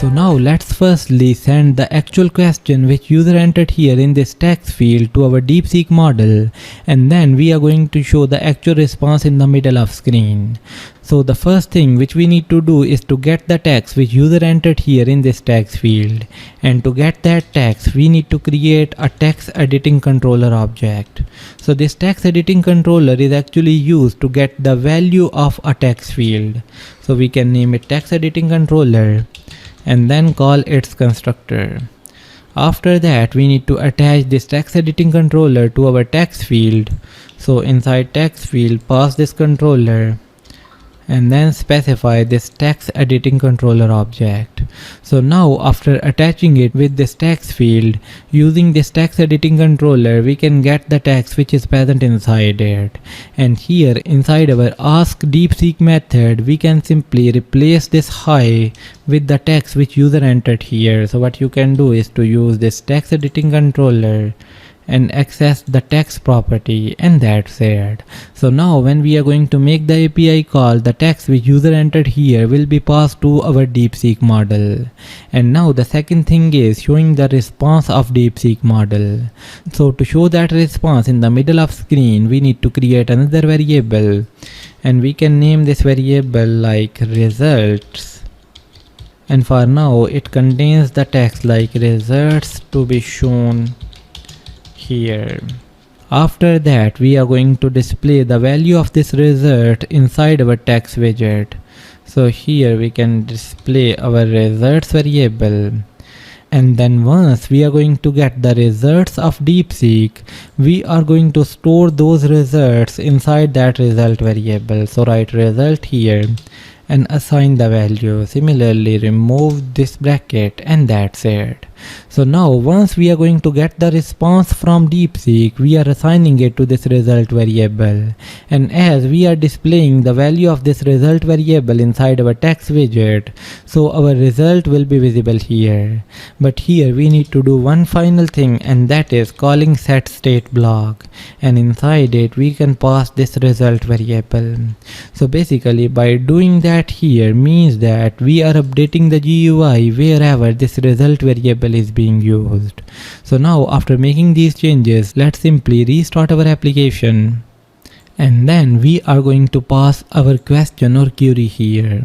So now let's firstly send the actual question which user entered here in this text field to our DeepSeek model, and then we are going to show the actual response in the middle of screen. So the first thing which we need to do is to get the text which user entered here in this text field, and to get that text we need to create a text editing controller object. So this text editing controller is actually used to get the value of a text field. So we can name it text editing controller and then call its constructor. After that we need to attach this text editing controller to our text field. So inside text field pass this controller and then specify this text editing controller object. So now after attaching it with this text field, using this text editing controller we can get the text which is present inside it. And here inside our ask DeepSeek method we can simply replace this hi with the text which user entered here. So what you can do is to use this text editing controller and access the text property, and that's it. So now when we are going to make the API call, the text which user entered here will be passed to our DeepSeek model. And now the second thing is showing the response of DeepSeek model. So to show that response in the middle of screen we need to create another variable, and we can name this variable like results, and for now it contains the text like results to be shown here. After that we are going to display the value of this result inside our text widget. So here we can display our results variable, and then once we are going to get the results of DeepSeek, we are going to store those results inside that result variable. So write result here and assign the value. Similarly remove this bracket, and that's it. So now once we are going to get the response from DeepSeek, we are assigning it to this result variable, and as we are displaying the value of this result variable inside our text widget, so our result will be visible here. But here we need to do one final thing, and that is calling setStateBlock, and inside it we can pass this result variable. So basically by doing that here means that we are updating the GUI wherever this result variable is being used. So now after making these changes, let's simply restart our application, and then we are going to pass our question or query here.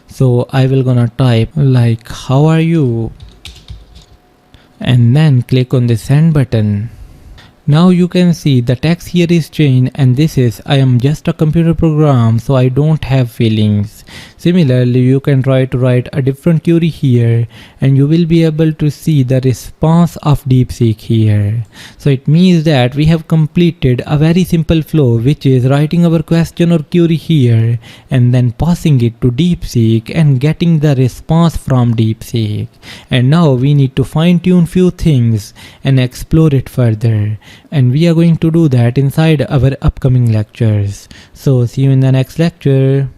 So I will gonna type like how are you, and then click on the send button. Now you can see the text here is changed, and this is I am just a computer program, so I don't have feelings. Similarly you can try to write a different query here, and you will be able to see the response of DeepSeek here. So it means that we have completed a very simple flow, which is writing our question or query here and then passing it to DeepSeek and getting the response from DeepSeek. And now we need to fine tune few things and explore it further, and we are going to do that inside our upcoming lectures. So see you in the next lecture.